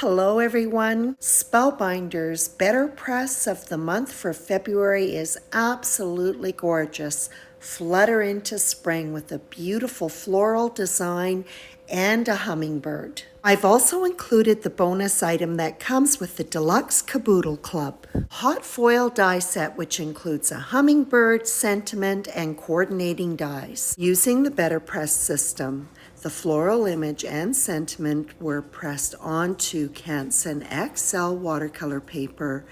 Hello everyone. Spellbinder's BetterPress of the month for February is absolutely gorgeous. Flutter into spring with a beautiful floral design and a hummingbird. I've also included the bonus item that comes with the Deluxe Caboodle Club. Hot foil die set which includes a hummingbird, sentiment, and coordinating dies. Using the BetterPress system, the floral image and sentiment were pressed onto Canson XL watercolor paper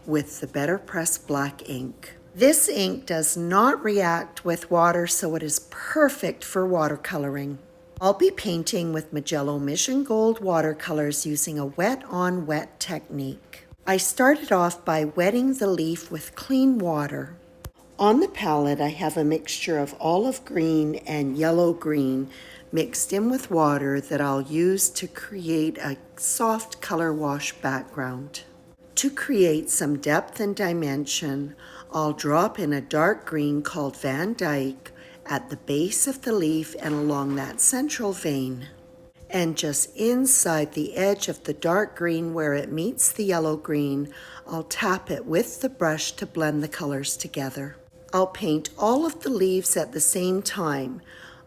with the BetterPress black ink. This ink does not react with water, so it is perfect for watercoloring. I'll be painting with Magello Mission Gold watercolors using a wet-on-wet technique. I started off by wetting the leaf with clean water. On the palette, I have a mixture of olive green and yellow green mixed in with water that I'll use to create a soft color wash background. To create some depth and dimension, I'll drop in a dark green called Van Dyke at the base of the leaf and along that central vein. And just inside the edge of the dark green where it meets the yellow green, I'll tap it with the brush to blend the colors together. I'll paint all of the leaves at the same time.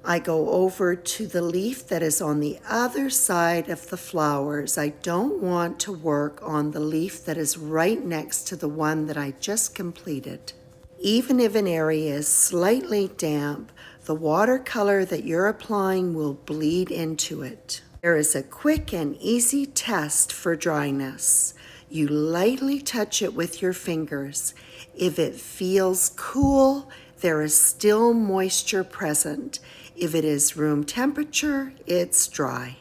I go over to the leaf that is on the other side of the flowers. I don't want to work on the leaf that is right next to the one that I just completed. Even if an area is slightly damp, the watercolor that you're applying will bleed into it. There is a quick and easy test for dryness. You lightly touch it with your fingers. If it feels cool, there is still moisture present. If it is room temperature, it's dry.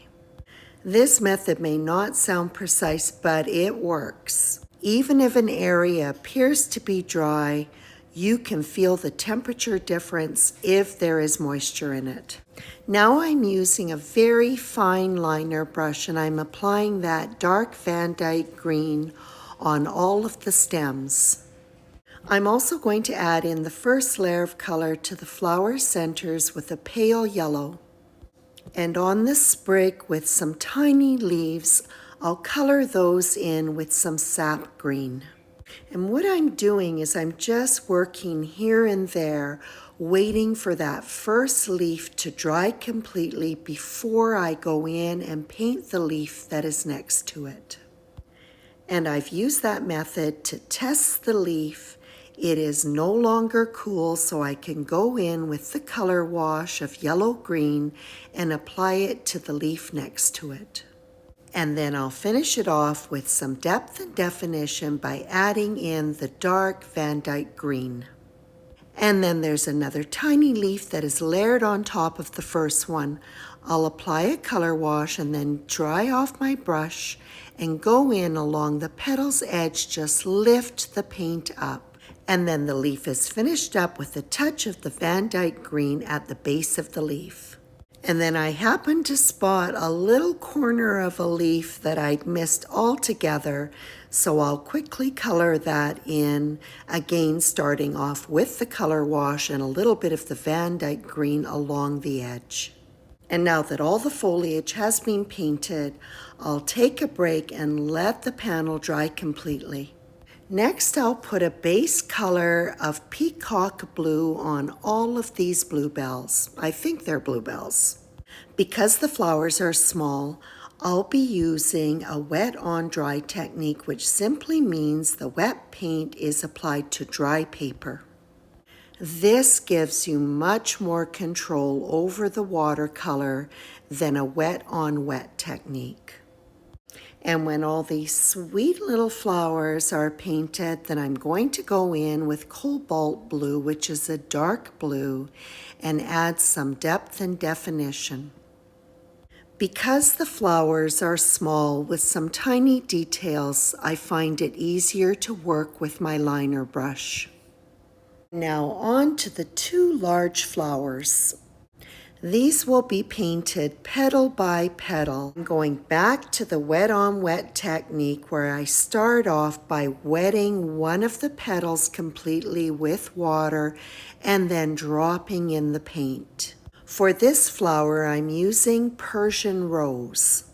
This method may not sound precise, but it works. Even if an area appears to be dry, you can feel the temperature difference if there is moisture in it. Now I'm using a very fine liner brush and I'm applying that dark Van Dyke green on all of the stems. I'm also going to add in the first layer of color to the flower centers with a pale yellow. And on the sprig with some tiny leaves, I'll color those in with some sap green. And what I'm doing is I'm just working here and there, waiting for that first leaf to dry completely before I go in and paint the leaf that is next to it. And I've used that method to test the leaf. It is no longer cool, so I can go in with the color wash of yellow-green and apply it to the leaf next to it. And then I'll finish it off with some depth and definition by adding in the dark Van Dyke green. And then there's another tiny leaf that is layered on top of the first one. I'll apply a color wash and then dry off my brush and go in along the petal's edge, just lift the paint up. And then the leaf is finished up with a touch of the Van Dyke green at the base of the leaf. And then I happened to spot a little corner of a leaf that I'd missed altogether, so I'll quickly color that in, again starting off with the color wash and a little bit of the Van Dyke green along the edge. And now that all the foliage has been painted, I'll take a break and let the panel dry completely. Next, I'll put a base color of peacock blue on all of these bluebells. I think they're bluebells. Because the flowers are small, I'll be using a wet-on-dry technique, which simply means the wet paint is applied to dry paper. This gives you much more control over the watercolor than a wet-on-wet technique. And when all these sweet little flowers are painted, then I'm going to go in with cobalt blue, which is a dark blue, and add some depth and definition. Because the flowers are small with some tiny details, I find it easier to work with my liner brush. Now on to the two large flowers. These will be painted petal by petal. I'm going back to the wet-on-wet technique where I start off by wetting one of the petals completely with water and then dropping in the paint. For this flower, I'm using Persian rose.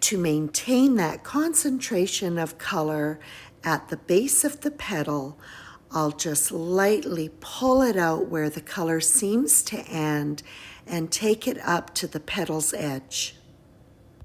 To maintain that concentration of color at the base of the petal, I'll just lightly pull it out where the color seems to end and take it up to the petal's edge.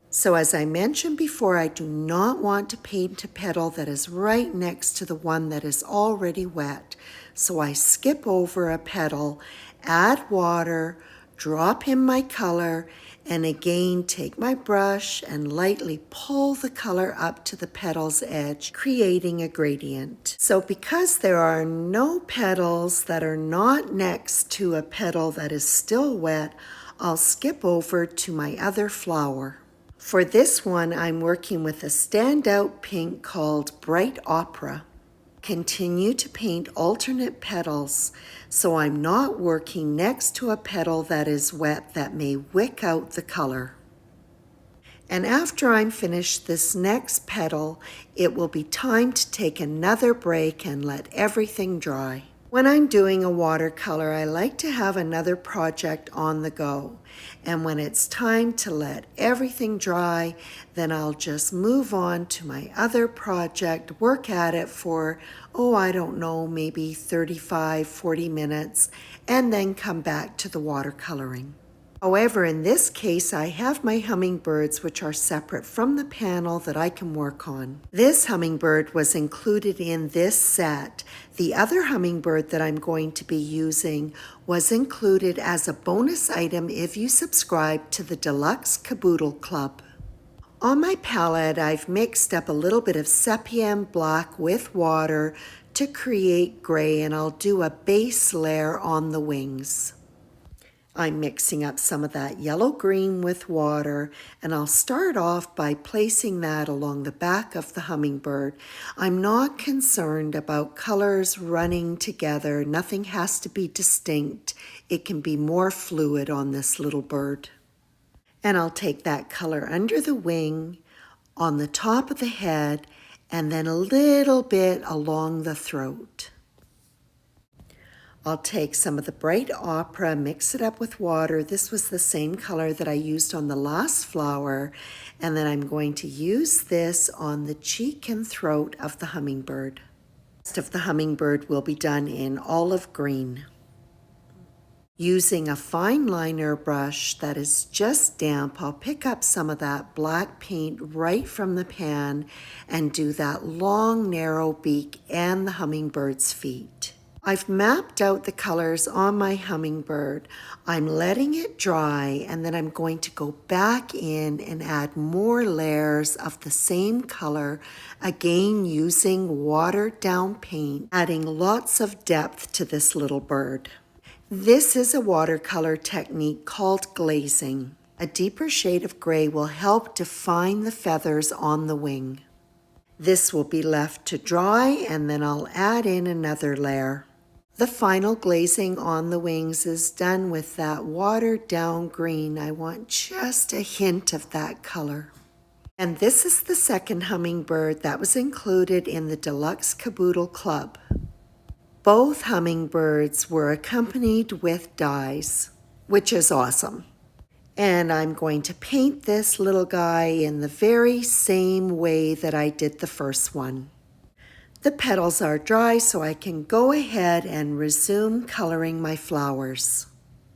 So as I mentioned before, I do not want to paint a petal that is right next to the one that is already wet. So I skip over a petal, add water, drop in my color, and again take my brush and lightly pull the color up to the petal's edge, creating a gradient. So because there are no petals that are not next to a petal that is still wet, I'll skip over to my other flower. For this one, I'm working with a standout pink called Bright Opera. Continue to paint alternate petals, so I'm not working next to a petal that is wet that may wick out the color. And after I'm finished this next petal, it will be time to take another break and let everything dry. When I'm doing a watercolor, I like to have another project on the go. And when it's time to let everything dry, then I'll just move on to my other project, work at it for, I don't know, maybe 35, 40 minutes, and then come back to the watercoloring. However, in this case, I have my hummingbirds, which are separate from the panel that I can work on. This hummingbird was included in this set. The other hummingbird that I'm going to be using was included as a bonus item if you subscribe to the Deluxe Caboodle Club. On my palette, I've mixed up a little bit of sepia and black with water to create gray, and I'll do a base layer on the wings. I'm mixing up some of that yellow-green with water, and I'll start off by placing that along the back of the hummingbird. I'm not concerned about colors running together. Nothing has to be distinct. It can be more fluid on this little bird. And I'll take that color under the wing, on the top of the head, and then a little bit along the throat. I'll take some of the Bright Opera, mix it up with water. This was the same color that I used on the last flower. And then I'm going to use this on the cheek and throat of the hummingbird. The rest of the hummingbird will be done in olive green. Using a fine liner brush that is just damp, I'll pick up some of that black paint right from the pan and do that long, narrow beak and the hummingbird's feet. I've mapped out the colors on my hummingbird. I'm letting it dry, and then I'm going to go back in and add more layers of the same color, again using watered down paint, adding lots of depth to this little bird. This is a watercolor technique called glazing. A deeper shade of gray will help define the feathers on the wing. This will be left to dry, and then I'll add in another layer. The final glazing on the wings is done with that watered down green. I want just a hint of that color. And this is the second hummingbird that was included in the Deluxe Caboodle Club. Both hummingbirds were accompanied with dies, which is awesome. And I'm going to paint this little guy in the very same way that I did the first one. The petals are dry, so I can go ahead and resume coloring my flowers.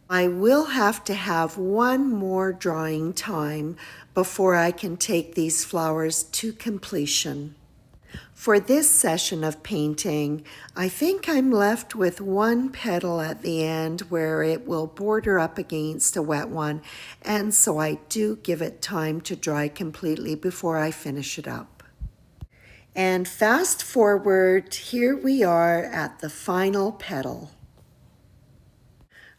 I will have to have one more drying time before I can take these flowers to completion. For this session of painting, I think I'm left with one petal at the end where it will border up against a wet one, and so I do give it time to dry completely before I finish it up. And fast forward, here we are at the final petal.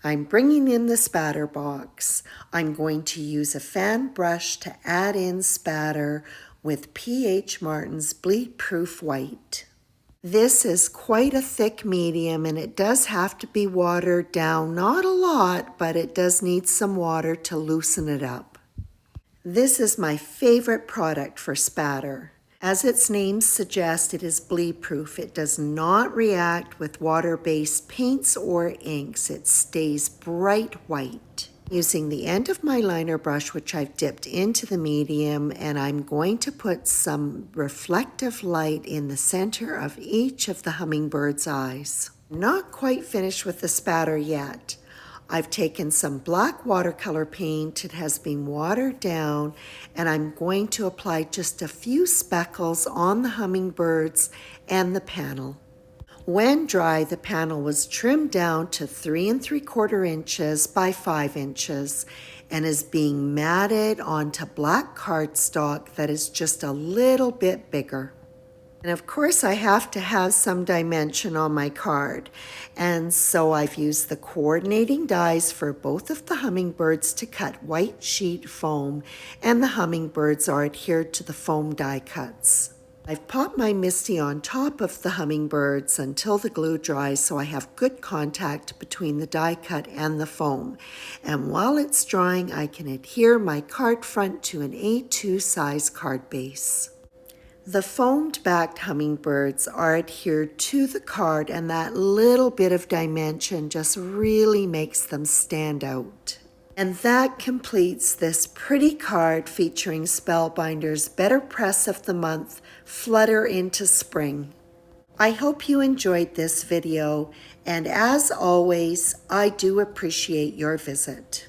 I'm bringing in the spatter box. I'm going to use a fan brush to add in spatter with P.H. Martin's Bleed Proof White. This is quite a thick medium, and it does have to be watered down. Not a lot, but it does need some water to loosen it up. This is my favorite product for spatter. As its name suggests, it is bleed proof. It does not react with water-based paints or inks. It stays bright white. Using the end of my liner brush, which I've dipped into the medium, and I'm going to put some reflective light in the center of each of the hummingbird's eyes. Not quite finished with the spatter yet. I've taken some black watercolor paint. It has been watered down, and I'm going to apply just a few speckles on the hummingbirds and the panel. When dry, the panel was trimmed down to 3 3/4 inches by 5 inches and is being matted onto black cardstock that is just a little bit bigger. And of course, I have to have some dimension on my card. And so I've used the coordinating dies for both of the hummingbirds to cut white sheet foam, and the hummingbirds are adhered to the foam die cuts. I've popped my MISTI on top of the hummingbirds until the glue dries so I have good contact between the die cut and the foam. And while it's drying, I can adhere my card front to an A2 size card base. The foamed backed hummingbirds are adhered to the card, and that little bit of dimension just really makes them stand out. And that completes this pretty card featuring Spellbinder's BetterPress of the Month, Flutter into Spring. I hope you enjoyed this video, and as always, I do appreciate your visit.